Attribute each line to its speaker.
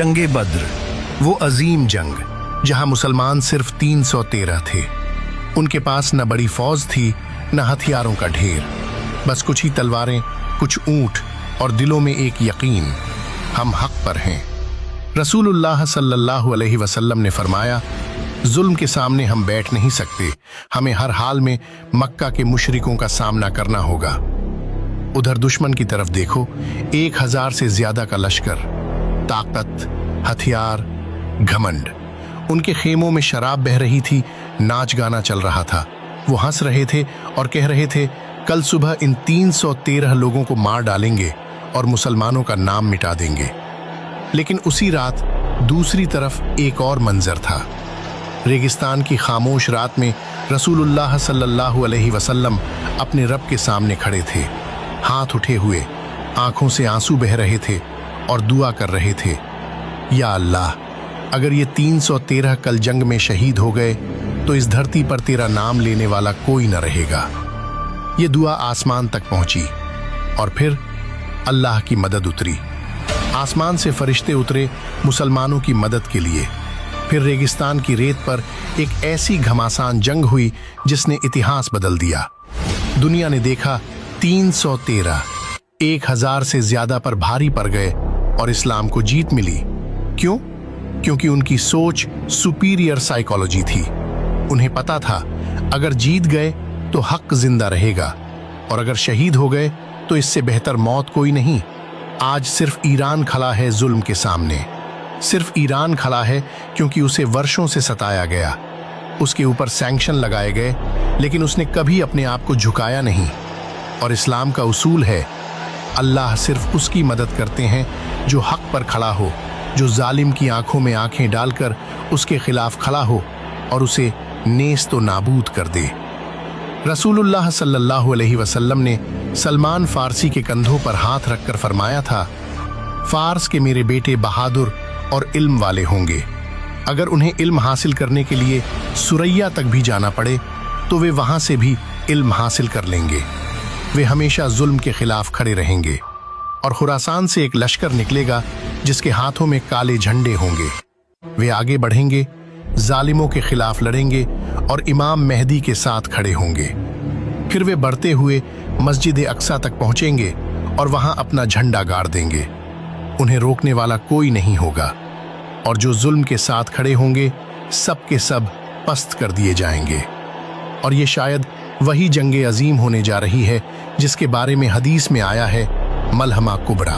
Speaker 1: जंगे बद्र, वो अजीम जंग जहां मुसलमान सिर्फ 313 थे। उनके पास न बड़ी फौज थी न हथियारों का ढेर, बस कुछ ही तलवारें, कुछ ऊंट और दिलों में एक यकीन, हम हक पर हैं। रसूलुल्लाह सल्लल्लाहु अलैहि वसल्लम ने फरमाया, जुल्म के सामने हम बैठ नहीं सकते, हमें हर हाल में मक्का के मुशरिकों का सामना करना होगा। उधर दुश्मन की तरफ देखो, 1000 से ज्यादा का लश्कर, ताकत, हथियार, घमंड। उनके खेमों में शराब बह रही थी, नाच गाना चल रहा था। वो हंस रहे थे और कह रहे थे, कल सुबह इन 313 लोगों को मार डालेंगे और मुसलमानों का नाम मिटा देंगे। लेकिन उसी रात दूसरी तरफ एक और मंजर था। रेगिस्तान की खामोश रात में रसूलुल्लाह सल्लल्लाहु अलैहि वसल्लम अपने रब के सामने खड़े थे, हाथ उठे हुए, आंखों से आंसू बह रहे थे और दुआ कर रहे थे, या अल्लाह, अगर ये 313 कल जंग में शहीद हो गए तो इस धरती पर तेरा नाम लेने वाला कोई न रहेगा। ये दुआ आसमान तक पहुंची और फिर अल्लाह की मदद उतरी। आसमान से फरिश्ते उतरे मुसलमानों की मदद के लिए। फिर रेगिस्तान की रेत पर एक ऐसी घमासान जंग हुई जिसने इतिहास बदल दिया। दुनिया ने देखा 313 1000 से ज्यादा पर भारी पड़ गए और इस्लाम को जीत मिली। क्यों? क्योंकि उनकी सोच सुपीरियर साइकोलॉजी थी। उन्हें पता था, अगर जीत गए तो हक जिंदा रहेगा और अगर शहीद हो गए तो इससे बेहतर मौत कोई नहीं। आज सिर्फ ईरान खड़ा है जुल्म के सामने, सिर्फ ईरान खड़ा है क्योंकि उसे वर्षों से सताया गया, उसके ऊपर सैंक्शन लगाए गए, लेकिन उसने कभी अपने आप को झुकाया नहीं। और इस्लाम का उसूल है, अल्लाह सिर्फ उसकी मदद करते हैं जो हक पर खड़ा हो, जो जालिम की आंखों में आंखें डालकर उसके खिलाफ खड़ा हो और उसे नेस्त व नाबूद कर दे। रसूलुल्लाह सल्लल्लाहु अलैहि वसल्लम ने सलमान फारसी के कंधों पर हाथ रखकर फरमाया था, फारस के मेरे बेटे बहादुर और इल्म वाले होंगे। अगर उन्हें इल्म हासिल करने के लिए सुरैया तक भी जाना पड़े तो वे वहां से भी इल्म हासिल कर लेंगे। वे हमेशा जुल्म के खिलाफ खड़े रहेंगे और खुरासान से एक लश्कर निकलेगा जिसके हाथों में काले झंडे होंगे। वे आगे बढ़ेंगे, जालिमों के खिलाफ लड़ेंगे और इमाम मेहदी के साथ खड़े होंगे। फिर वे बढ़ते हुए मस्जिद अक्सा तक पहुंचेंगे और वहां अपना झंडा गाड़ देंगे। उन्हें रोकने वाला कोई नहीं होगा और जो जुल्म के साथ खड़े होंगे सब के सब पस्त कर दिए जाएंगे। और ये शायद वही जंगे अजीम होने जा रही है जिसके बारे में हदीस में आया है, मलहमा कुबरा।